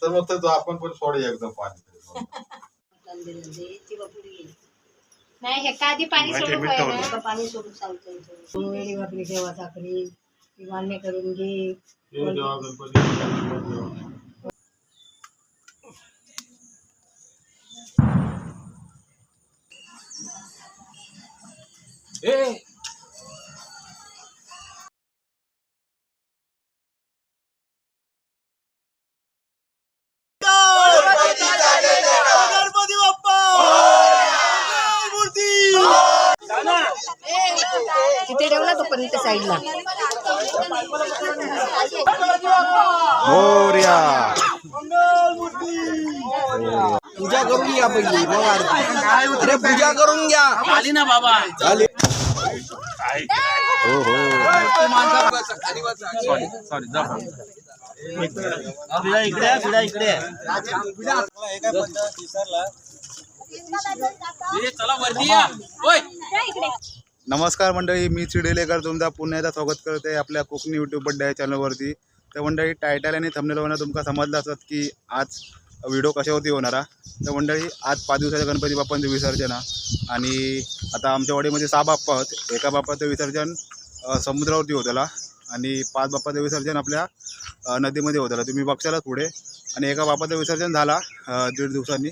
तर मग तो आपण पण सोडू एकदम पाणी नाही हे का आधी पाणी सोडून पाणी सोडून सांगतो वेळी वाकडी ठेवा साखरी मान्य करून घे. तिथे ठेवला तो पण इथे साईडला मोरया पूजा करून घ्या पहिली मग आरती. अरे पूजा करून घ्या. आली ना बाबा झाली. हो हो सॉरी जा इकडे इकडे चला वरती या. ओय नमस्कार मंडळी, मी चिडेलेकर तुमचा पुन्हा एकदा स्वागत करते आपल्या कोकणी यूट्यूब बड्डे चॅनलवरती. तर मंडळी टायटल आणि थंबनेलवरून तुमका समजलं असत की आज व्हिडिओ कशावरती होणार. तर मंडळी आज 5 दिवसाच्या गणपती बाप्पांचं विसर्जन आणि आता आमच्या वाडीमध्ये 6 बाप्पा आहेत. एका बाप्पाचं विसर्जन समुद्रावरती होतं आणि 5 बाप्पाचं विसर्जन आपल्या नदीमध्ये होतं. तुम्ही बघशालच पुढे. आणि एका बाप्पाचं विसर्जन झाला 1.5 दिवसांनी.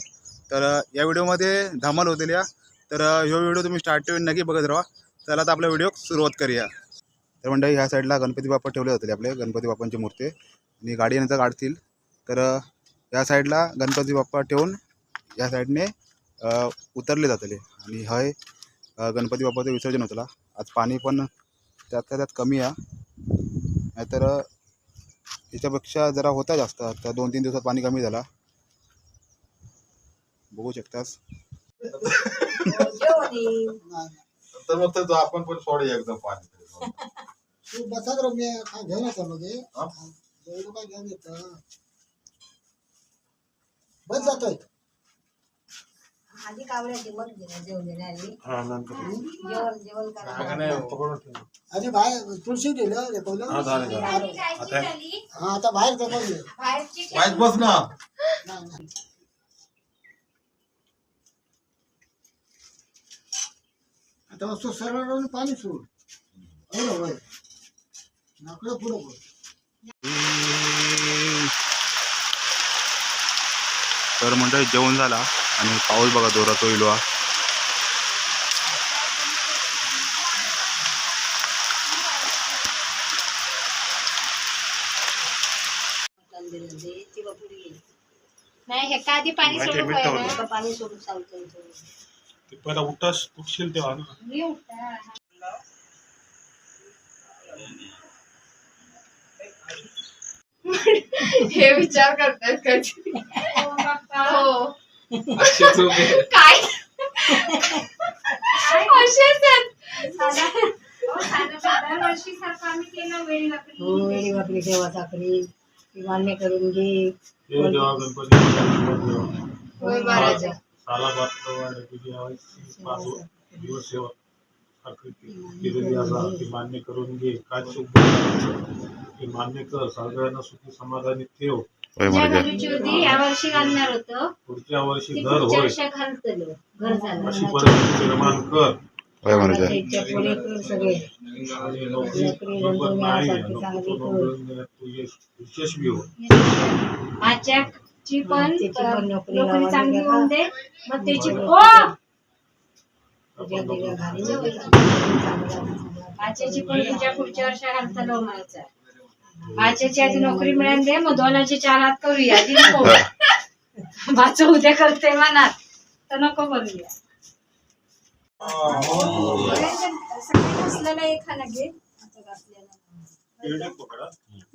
तर या व्हिडिओमध्ये धमाल होतील या. तर ह्यो व्हिडिओ तुम्ही स्टार्ट टू नक्की बघत राहा. चला आता आपला व्हिडिओ सुरुवात करूया. तर मंडळी ह्या साईडला गणपती बाप्पा ठेवले जातील आपले गणपती बाप्पांची मूर्ती आणि गाडी नंतर काढतील. तर या साईडला गणपती बाप्पा ठेवून या साईडने उतरले जातले आणि हय गणपती बाप्पाचं विसर्जन होतं. आज पाणी पण त्यात कमी आहे, नाहीतर याच्यापेक्षा जरा होता जास्त. आता 2-3 दिवसात पाणी कमी झाला, बघू शकतास. तर मग तो आपण पण सोडू एकदम पाणी बसाच रम्य घेऊन येतो मध्ये काय घेऊन येत बस जातोय आधी कावड्याची मग जेवण देणारी जेवण करा. आणि बाहेर तुळशी दिलं रेपवलं. हा आता बाहेर बाहेर बस ना. आता असं सरळ पाणी सोड नाकडं पुढं. तर मंडळी जेवण झाला आणि पाऊस बघा जोरात होईल. नाही हे का आधी पाणी सोडून पाणी सोडून सांगतो ते पहिला उठशील तेव्हा ना. हे विचार करतात कधी हो काय वेळी वाकडी ठेवा साखरी मान्य करून घे. गणपती होय महाराजा साला बात दिवस सेवा केलेली असा ती मान्य करून घे. काय चूक ते मान्य कर. सगळ्यांना सुखी समाधानी ठेव. या वर्षी घालणार होतं, पुढच्या वर्षी घर होय घर झालं अशी परिस्थिती निर्माण कर. सगळे आणि नोकरी यशस्वी हो. माझ्याची पण नोकरी चांगली होऊन दे. मग त्याची माझ्याची पण तुझ्या पुढच्या वर्षा घालता म्हणायचं. माझ्याची आधी नोकरी मिळाली दे, मग 2चे 4 हात करूया. आधी नको माझं उद्या करते मनात तर नको करूया. असलेला एक खाना घे,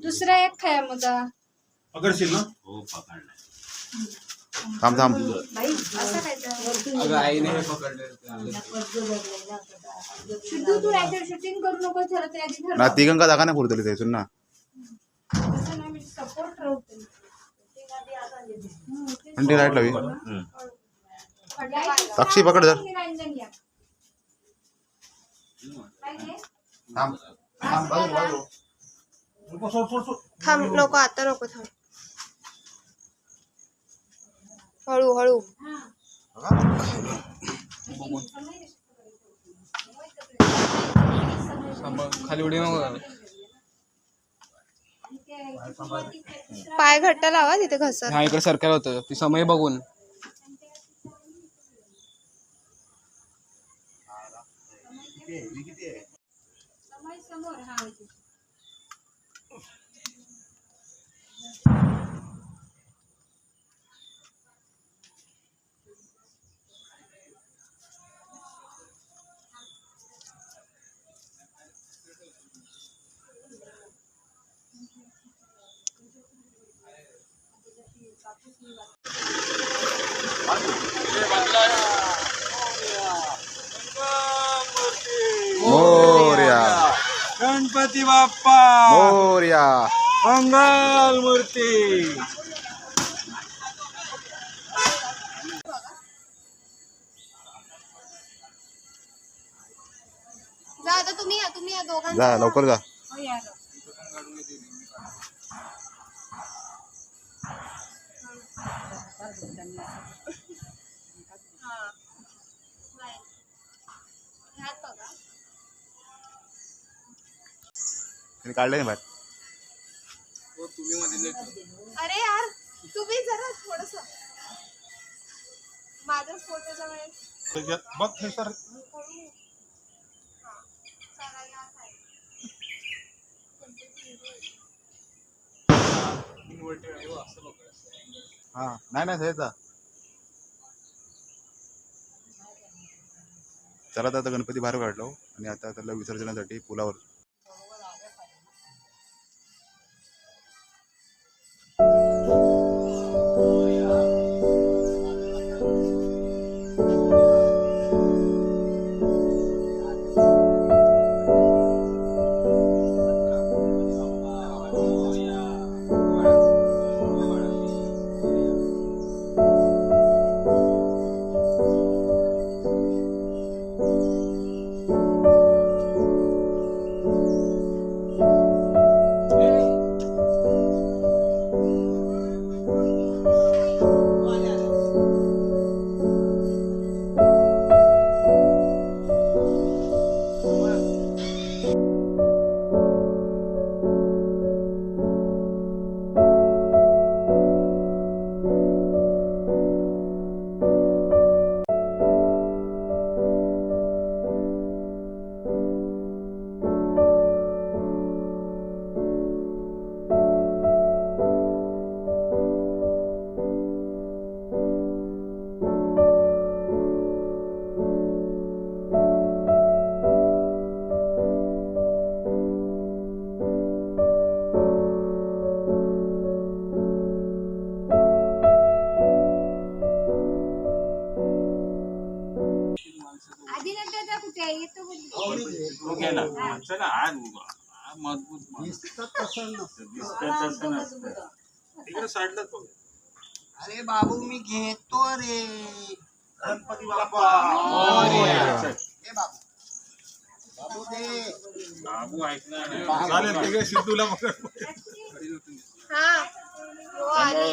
दुसरा एक खाया मग पकडशील ना. थांब थांब. शुद्धू तू ऍक्टर शूटिंग करू नको. ठरत आधी ना तिघंका जागा नाही पुरतली त्यातून ना. सपोर्ट ठरवते आणि लाईट लावी. साक्षी पकड जर. थांब थांब बाजू बाजू. थांब नको आता नको थांब हळू हळू खाली उडी नको पाय घट्ट लावा तिथे घसर हा इकडे सरकायला होतं ती समय बघून मोरया गणपती बाप्पा मोरया. मंगल मूर्ती जा आता तुम्ही या दोघांना जा लवकर जा. तिने काढलं नाही बाहेर. अरे यार तुम्ही जरा थोडस माझ्या फोटोच्या वेळेस बघ हे सर हा नाही नाही हेच जा. चला तर आता गणपती बाहेर काढलो आणि आता त्याला विसर्जनासाठी पुलावर. आधी नंतर कुठे आहे येतो तू घे ना. चला, आज मजबूत तिकडे साईडलाच बघ. अरे बाबू मी घेतो रे गणपती बाप्पा हे बाबू बाबू दे बाबू ऐकणार नाही. चालेल तिकडे सिद्धूला बघ. हा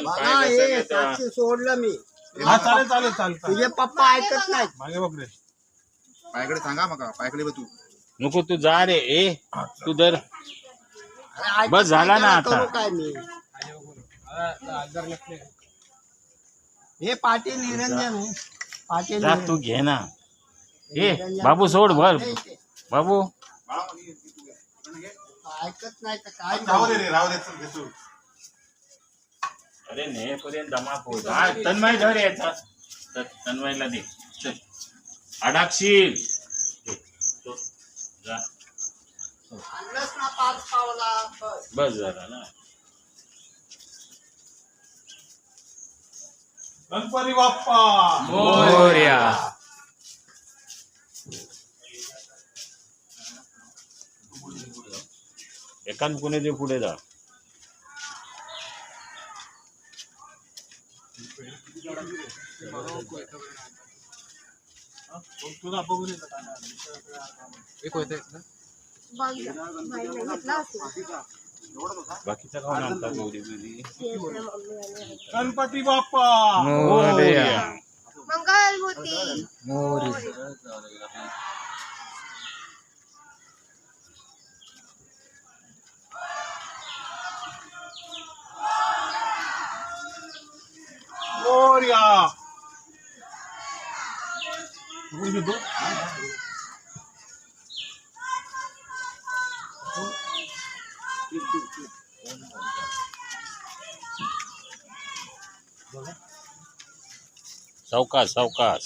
बघा हे साक्षी सोडलं मी हा चालेल चालेल चालेल तुझे पप्पा ऐकत नाहीत मागे बघ रे. पायकडे सांगा मग पायकडे बघ तू. नको तू जा रे ए तू दर अरे ऐकत बस झाला नाही, ना त्याला आता. करू काय मी हे पाटील निरंजन आहे पाटील जा तू घे ना. ए बाबू सोड भर बाबू. ऐकत नाही तर काय राहू दे रे राहू दे चल घेतो. अरे नेपर्यंत जमा पोच. तन्मय धर याचा तन्मयला दे. चल अडाक्षील तो जा. आणलंच ना 5 पावला बस. बस झाला ना. गणपती बाप्पा मोरया. एकान पुणे ते पुढे जा. तुला बघू दे. घेतला असेल बाकीचा खाऊन आणतात गौरी बिरी. गणपती बाप्पा मंगलमूर्ती मोरया. सावकाश सावकाश.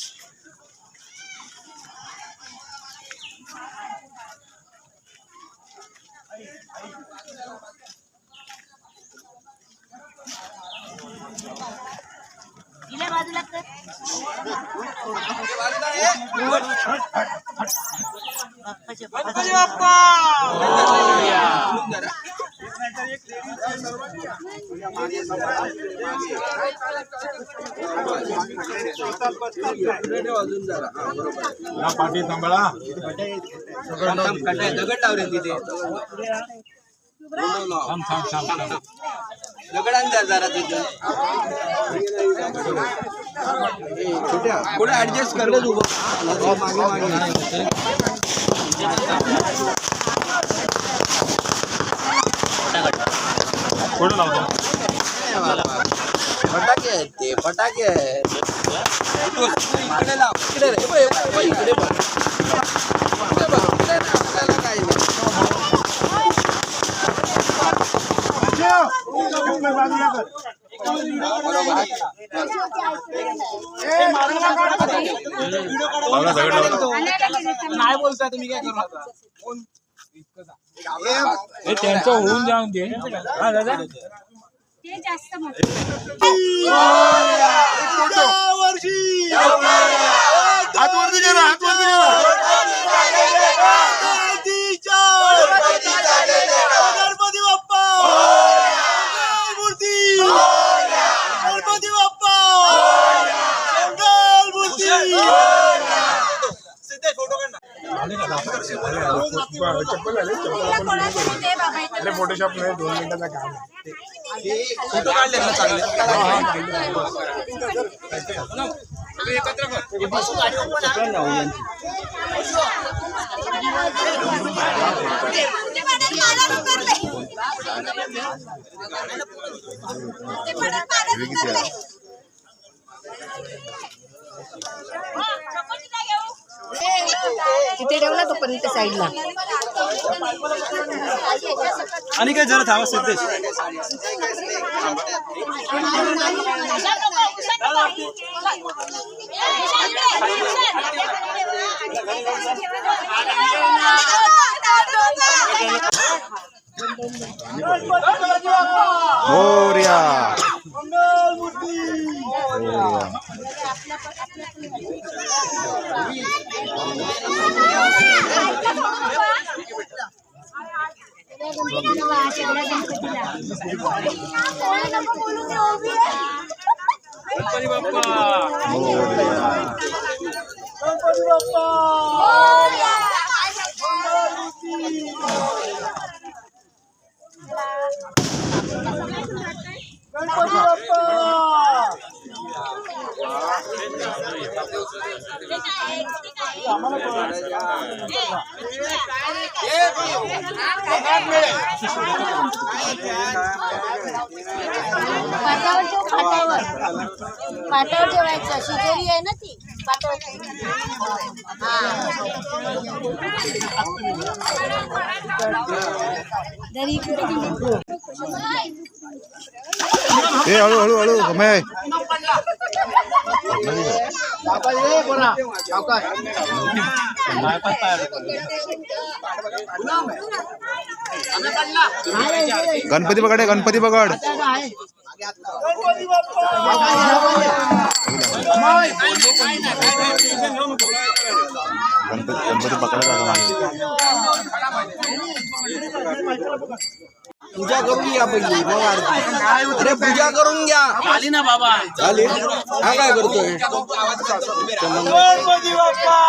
या पाठी सांभाळा. दगड लावले तिथे दगड आण जरा तिथे पुढे ऍडजस्ट कर तू मागे मागे कुठं लावतो? फटाके आहेत ते फटाके आहेत इकडे लाव इकडे रे इकडे बघ इकडे बघ इकडे आपल्याला काही नाही नाही बोलता तुम्ही काय करू आता त्यांचं होऊन जाऊन दे. हा दादा ते जास्त हातवरती गेला हातवरती गेला. गणपती बाप्पा मूर्ती गणपती बाप्पा चप्पल आले अरे फोटोशॉप नाही 2 मिनिटाचा काम फोटो काढले ना चांगले एकत्र तिथे ठेवला तो पण साईडला आणि काय जरा थांबा सिद्धेश मोरया. गणपती बाप्पा पाटावर ठेवायचं शिजेरी आहे ना ती पाटावर दरी कुठे गेली ए हळू हळू हळू समय गणपती पकड गणपती पकड गणपती पकडायचा पूजा करून घ्या पहिली मग आरती अरे पूजा करून घ्या आली ना बाबा झाली हा काय करतोय गणपती बाप्पा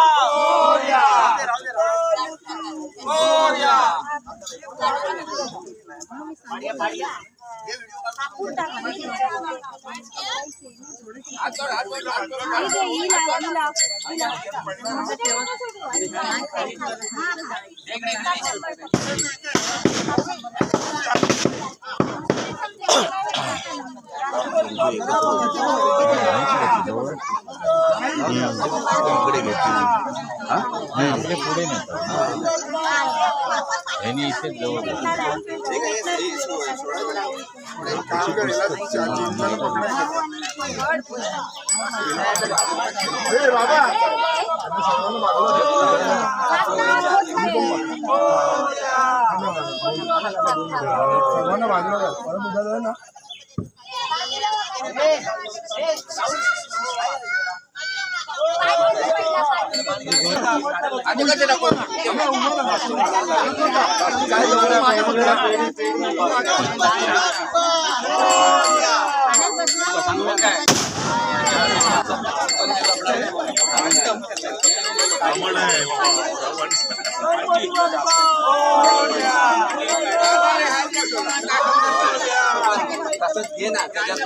तसंच घे ना त्याच्यात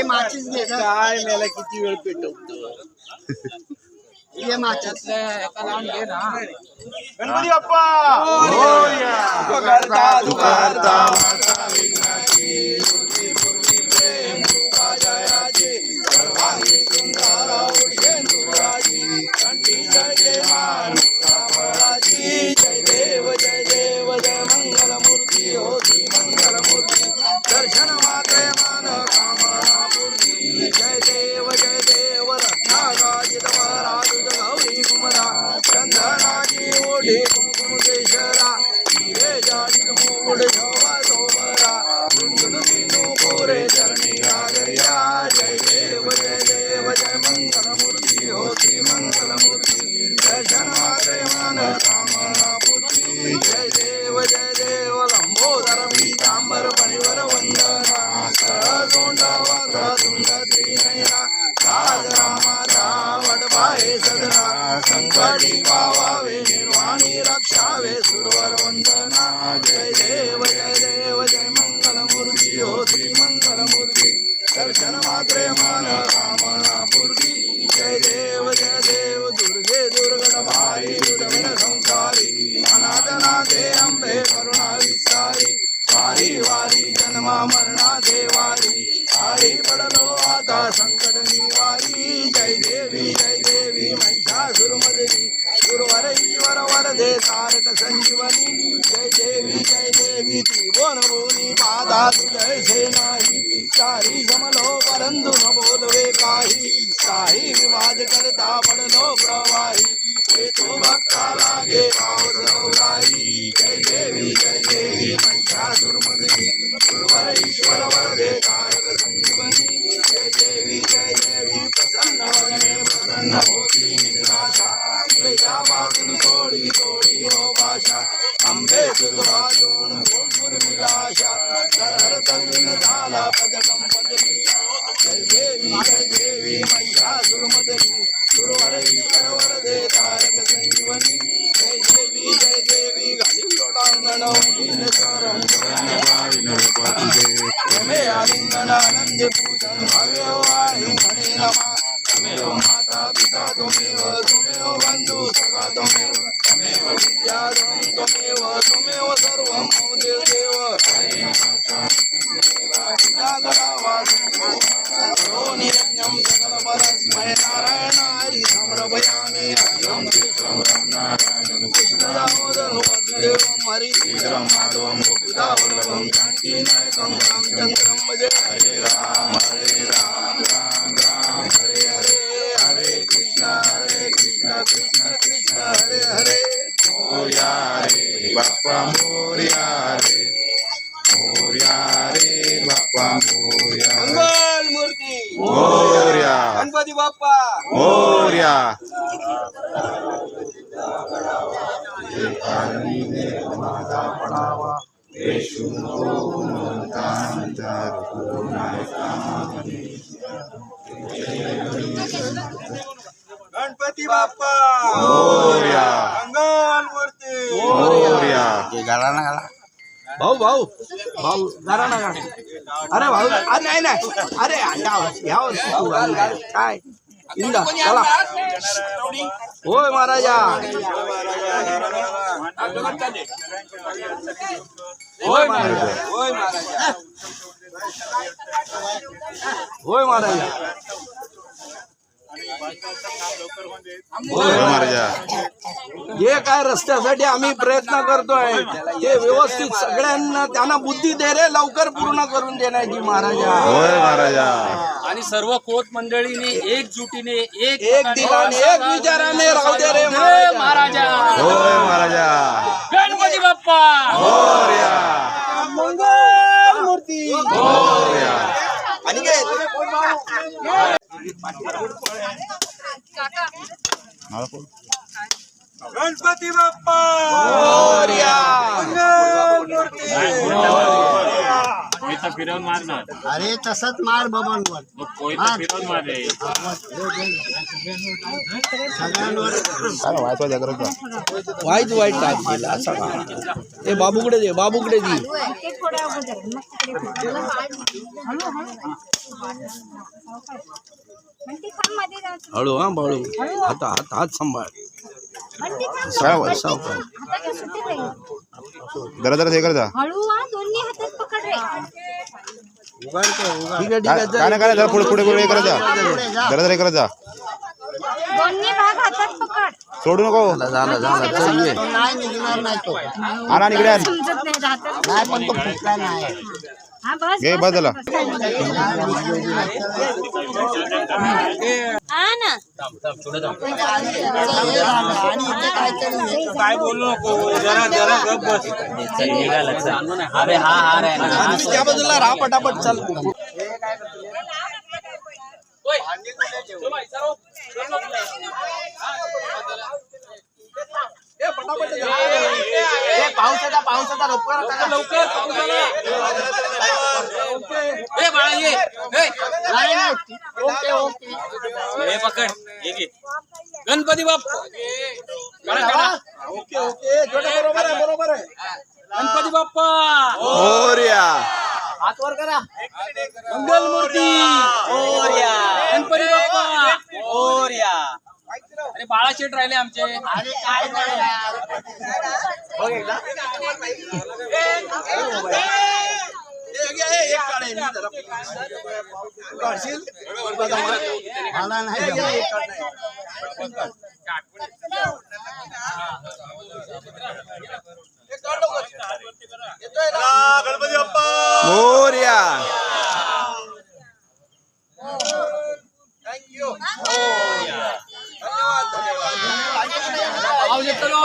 माचीच घे काय मला किती वेळ पेटवतो ये माचीच घे ना गणपती बाप्पा करता दुकारता गणपती बाप्पा मोरया. मोरया मोरया भाऊ भाऊ भाऊ जरा ना अरे भाऊ नाही नाही अरे या काय इंदा चला होय महाराजा होय महाराजा होय महाराजा होय महाराजा हे काय रस्त्यासाठी आम्ही प्रयत्न करतोय ते व्यवस्थित सगळ्यांना त्यांना बुद्धी दे रे लवकर पूर्ण करून देण्याची महाराजा होय महाराजा आणि सर्व कोच मंडळीने एकजुटीने एक दिलाने एक विचाराने राहू दे रे महाराजा होय महाराजा गणपती बाप्पा मोरया मंगल मूर्ती मोरया आणि काय गणपती बाप्पा मोरया कोयता फिरवून मारणार अरे तसंच मार बाबांवर मग कोयता फिरवून मारे सगळ्यांवर वाचवा जागृत वाईट वाईट टाईप केला असा का ते बाबूकडे दे बाबूकडे दे ते थोडं अगोदर मग तिकडे म्हणते थांब मध्ये जायचं हळू हा बाळू हात हात हात सांभाळ म्हणते थांब सावकाश, आता काय सुट्टी नाही जरा जरा हे कर जा हळू हा दोन्ही हातात पकड रे ठीक आहे ठीक आहे काय नाही काय जरा पुढे पुढे पुढे हे करत जा जरा जरा हे करत जा दोन्ही भाग हातात पकड सोडू नको झालं झालं चल ये नाही निघणार नाही तो आणा इकडे आण समजत नाही हातात नाही पण तो फुटला नाही हा बस घे बस झाला हा ना आणि इथे काहीतरी काय बोलू नको जरा जरा गप बस अरे हा हार आहे ना त्या बाजूला राहा पटापट चल पावसाचा पावसाचा लवकर लवकर पाऊस आला ए बाळा ये नाही नाही ओके ओके हे पकड हे घे गणपती बाप्पा ओके ओके बरोबर आहे बरोबर आहे गणपती बाप्पा मोरया हात वर करा मंगल मूर्ती गणपती बाप्पा अरे बाळा शेट राहिले आमचे मला नाही गणपती बाप्पा मोरया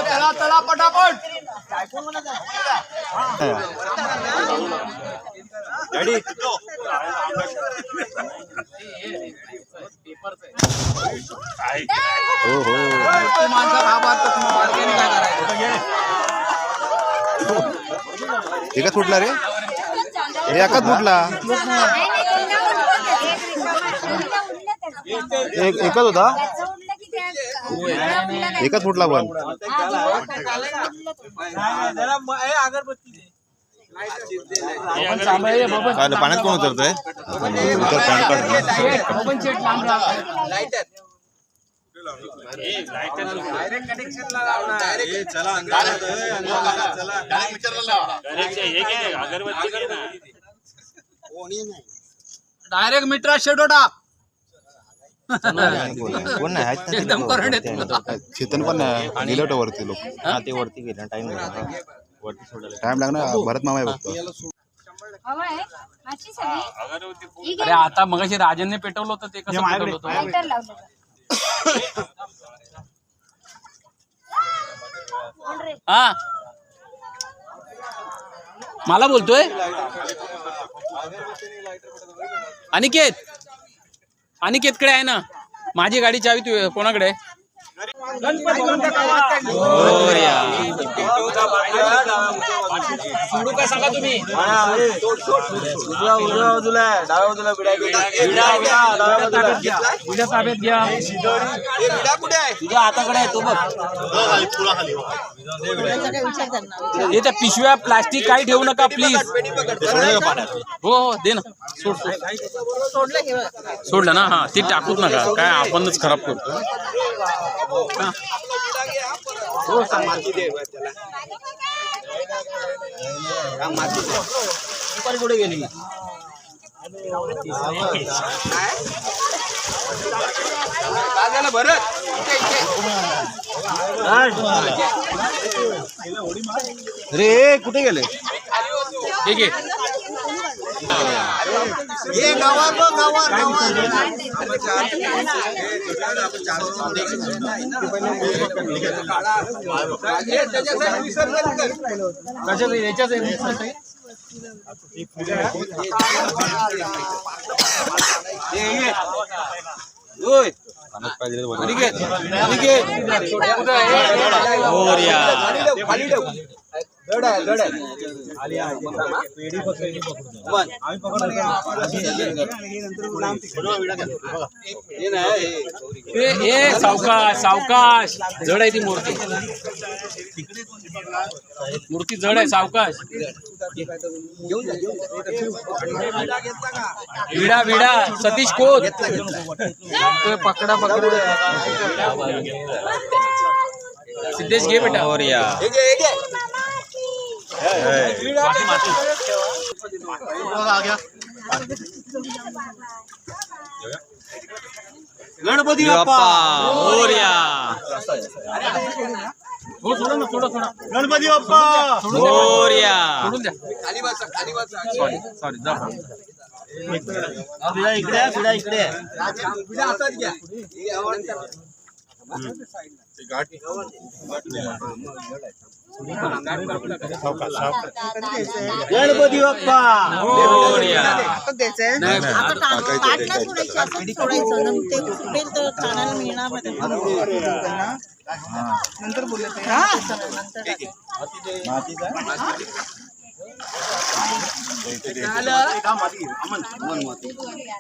चला चला पटापट हो हो एकच फुटला रे एकच फुटला एकच होता एकच फुटला पण पाण्यात कोण उतरतोय डायरेक्ट मित्रा शेडोटा कोण नाही एकदम करंट येतो. चेतन पण गेले वरती लोक ते वरती गेले टाइम टाइम लागणार भरत मामा आहे फक्त हवंय माझी सगळी अरे आता मगाशी राजनने पेटवलं होतं ते कसं पेटवलं होतं लायटर लावलं हा मला बोलतोय अनिकेत अनिकेतकडे आहे ना माझी गाडी चावी तू कोणाकडे सोडू का सांगा तुम्ही? उजव्या बाजूला आहे, डाव्या बाजूला विडा उद्या ताब्यात घ्या. कुठे आहे? तुझ्या हाताकडे आहे तो बघ. हे त्या पिशव्या प्लास्टिक काही ठेवू नका प्लीज. हो हो दे ना. सोडलं ना. हा ते टाकूच नका, काय आपणच खराब करतो. हो सांग माती दे त्याला. माती दुपारी कुठे गेली? काय झालं भरत? रे कुठे गेले? ठीक आहे. हे गावात सावकाश सावकाश. जड आहे ती मूर्ती. मूर्ती जड आहे. सावकाश. विडा विडा सतीश कोत. पकडा पकडा. सिद्धेश घे बेटा. और या गणपती बाप्पा मोरया. हो सोडा ना. सोडा सोडा. गणपती बाप्पा मोरया. सोडून द्या. खाली बसा, खाली बसा. सॉरी जा. इकडे इकडे हातात घ्या. गणपती बाप्पा मोरया.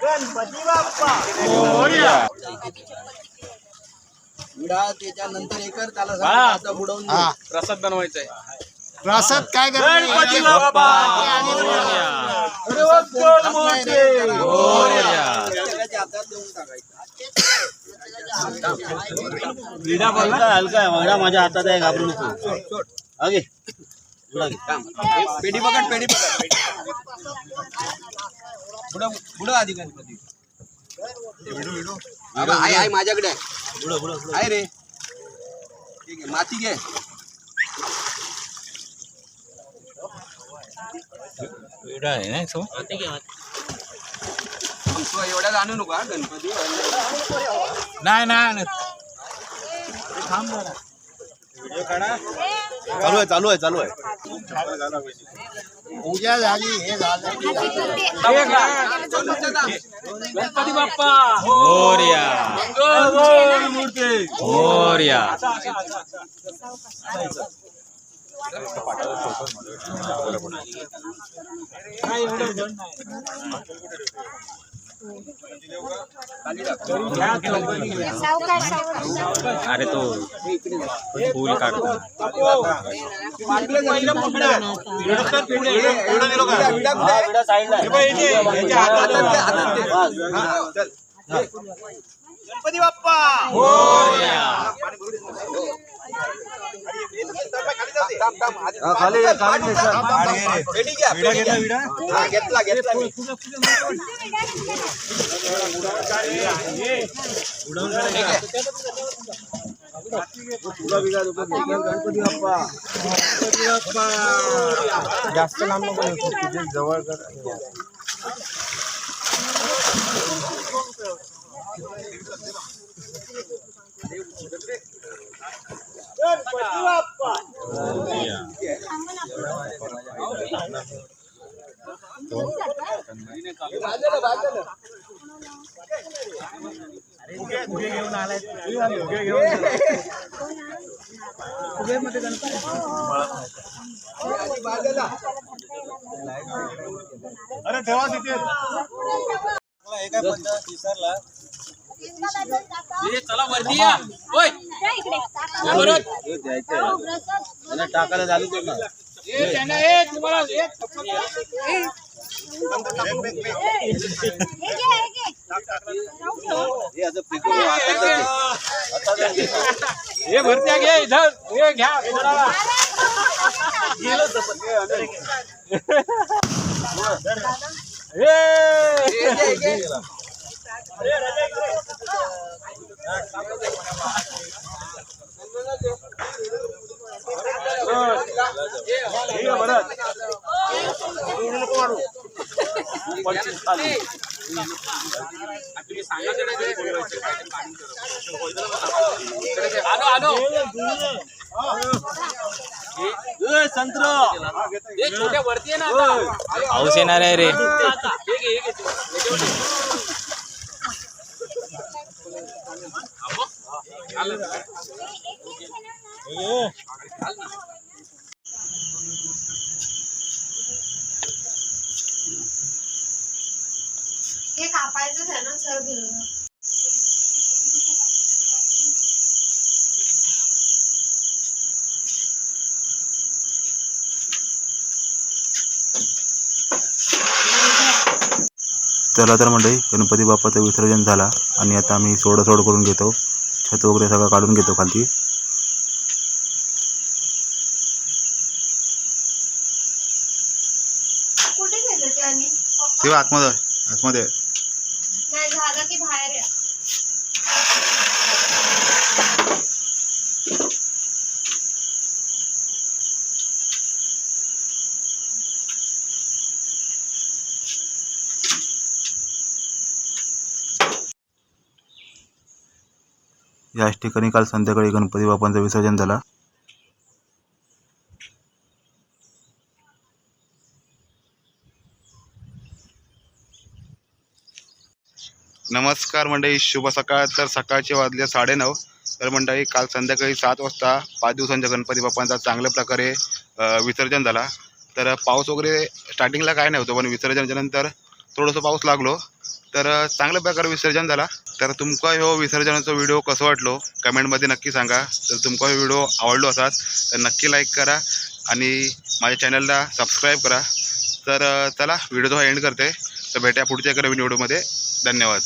गणपती बाप्पा मोरया. विडा त्याच्यानंतर एकर त्याला हा. असं बुडवून प्रसाद बनवायचा आहे. प्रसाद काय गणपती बाप्पा मोरया. मोरया. हातात देऊन टाकायचं. विडा हलका हलका आहे. विडा माझ्या हातात आहे, घाबरू नको. आगे पेढी पकड, पेढी पकड. बुड आधी गणपती. आहे माझ्याकडे आहे रे. ठीक आहे, माती घे. एवढ्या जाणू नको हा गणपती. नाही नाही. चालू आहे पूजा झाली, हे झालं. गणपती बाप्पा मोरया. मोरया. अरे तो फूल काढतो. गणपती बाप्पा मोरया. खाली घेतला गणपती बाप्पा. जास्त लांब नको, जवळ कर. गणपती बाप्पा. घेऊन आलाय. अरे ठेवा तिथे. चला वरती या. ओय बरोबर. टाकायला झालं ते ना तुम्हाला हे भरत्या घे इधर हे घ्या कोणाला छोट्या वरती आहे ना पाऊस येणार आहे रे हे कापायचंच आहे ना सर घेऊन. चला तर मंडळी, गणपती बाप्पाचं विसर्जन झाला आणि आता आम्ही सोड करून घेतो. छत वगैरे सगळं काढून घेतो खालती. कुठे गेले ते आणि ते आतमध्ये आतमध्ये नाही झालं की बाहेर या. याच ठिकाणी काल संध्याकाळी गणपती बाप्पांचं विसर्जन झाला. नमस्कार मंडळी, शुभ सकाळ. तर सकाळचे वाजले 9:30. तर मंडळी काल संध्याकाळी 7 वाजता 5 दिवसांच्या गणपती बाप्पांचा चांगल्या प्रकारे विसर्जन झाला. तर पाऊस वगैरे स्टार्टिंगला काय नव्हतं, पण विसर्जनाच्या नंतर थोडंसं पाऊस लागलो. तर चांगल्या प्रकारे विसर्जन झाला. तर तुमका ह्यो विसर्जनाचा व्हिडिओ कसं वाटलो कमेंटमध्ये नक्की सांगा. तर तुमका ह्यो व्हिडिओ आवडलो असाल तर नक्की लाईक करा आणि माझ्या चॅनलला सबस्क्राईब करा. तर चला व्हिडिओ एंड करते. तर भेटूया पुढच्या एका नवीन व्हिडिओमध्ये. धन्यवाद.